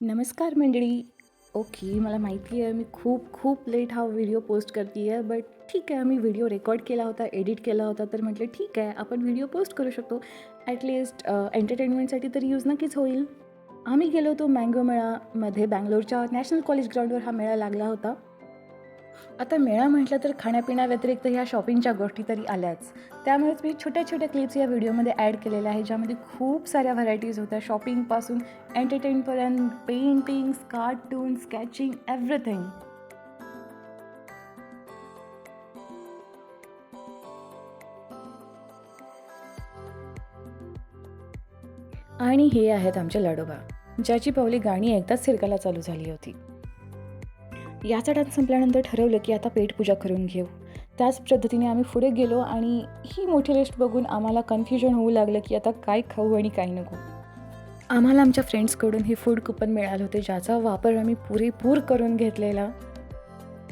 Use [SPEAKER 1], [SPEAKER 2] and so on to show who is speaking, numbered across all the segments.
[SPEAKER 1] नमस्कार मंडळी. ओके, मला माहिती आहे मी खूप खूप लेट हा व्हिडिओ पोस्ट करते आहे, बट ठीक आहे. मी व्हिडिओ रेकॉर्ड केला होता, एडिट केला होता, तर म्हटलं ठीक आहे आपण व्हिडिओ पोस्ट करू शकतो. ॲटलिस्ट एंटरटेनमेंटसाठी तरी यूज नक्कीच होईल. आम्ही गेलो होतो मँगो मेळामध्ये. बँगलोरच्या नॅशनल कॉलेज ग्राउंडवर हा मेळा लागला होता. आता मेळा म्हटलं तर खाण्यापिण्याव्यतिरिक्त ह्या शॉपिंगच्या गोष्टी तरी आल्याच. त्यामुळेच मी छोट्या छोट्या क्लिप्स या व्हिडिओमध्ये ॲड केलेल्या आहे, ज्यामध्ये खूप साऱ्या व्हरायटीज होत्या. शॉपिंगपासून एंटरटेनपर्यंत, पेंटिंग्स, कार्टून, स्केचिंग, एव्हरीथिंग. आणि हे आहेत आमचे लाडोबा, ज्याची पावली गाणी ऐकताच सिरकाला चालू झाली होती. याचा डान्स संपल्यानंतर ठरवलं की आता पेटपूजा करून घेऊ. त्याच पद्धतीने आम्ही पुढे गेलो आणि ही मोठी लिस्ट बघून आम्हाला कन्फ्युजन होऊ लागलं की आता काय खाऊ आणि काय नको. आम्हाला आमच्या फ्रेंड्सकडून हे फूड कुपन मिळाले होते, ज्याचा वापर आम्ही पुरेपूर करून घेतलेला.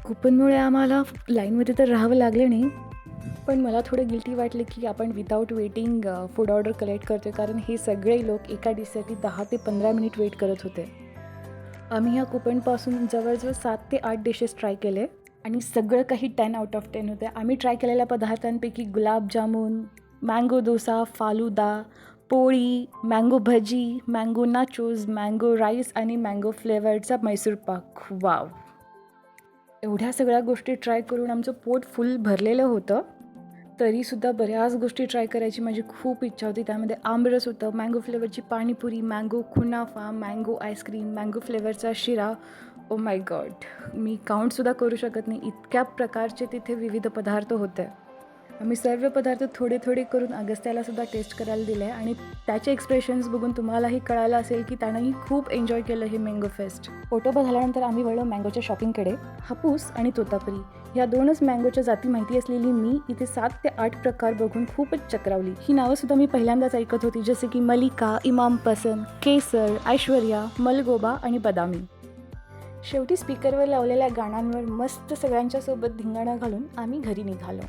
[SPEAKER 1] कुपनमुळे आम्हाला लाईनमध्ये तर राहावं लागलं नाही, पण मला थोडं गिल्टी वाटलं की आपण without waiting food order collect करतो, कारण हे सगळे लोक एका डिशसाठी 10 ते 15 मिनिट वेट करत होते. आम्ही ह्या कुपनपासून जवळजवळ 7 ते 8 डिशेस ट्राय केले आणि सगळं काही 10 आउट ऑफ 10 होते. आम्ही ट्राय केलेल्या पदार्थांपैकी गुलाबजामुन, मँगो डोसा, फालुदा, पोळी, मँगो भजी, मँगो नाचोज, मँगो राईस आणि मँगो फ्लेवर्डचा मैसूर पाक. वाव! एवढ्या सगळ्या गोष्टी ट्राय करून आमचं पोट फुल भरलेलं होतं. तरीसुद्धा बऱ्याच गोष्टी ट्राय करायची माझी खूप इच्छा होती. त्यामध्ये आमरस होतं, मँगो फ्लेवरची पाणीपुरी, मँगो कुनाफा, मँगो आईस्क्रीम, मँगो फ्लेवरचा शिरा. ओ माय गॉड! मी काउंटसुद्धा करू शकत नाही, इतक्या प्रकारचे तिथे विविध पदार्थ होते. आम्ही सर्व पदार्थ थोडे थोडे करून अगस्त्यालासुद्धा टेस्ट करायला दिले आणि त्याचे एक्सप्रेशन्स बघून तुम्हालाही कळालं असेल की त्यानंही खूप एन्जॉय केलं हे मँगो फेस्ट. पोटोबा झाल्यानंतर आम्ही वळलो मँगोच्या शॉपिंगकडे. हापूस आणि तोतापुरी ह्या दोनच मँगोच्या जाती माहिती असलेली मी इथे 7 ते 8 प्रकार बघून खूपच चक्रावली. ही नावंसुद्धा मी पहिल्यांदाच ऐकत होती, जसे की मलिका, इमाम पसंद, केसर, ऐश्वर्या, मलगोबा आणि बदामी. शेवटी स्पीकरवर लावलेल्या गाण्यांवर मस्त सगळ्यांच्या सोबत धिंगाणा घालून आम्ही घरी निघालो.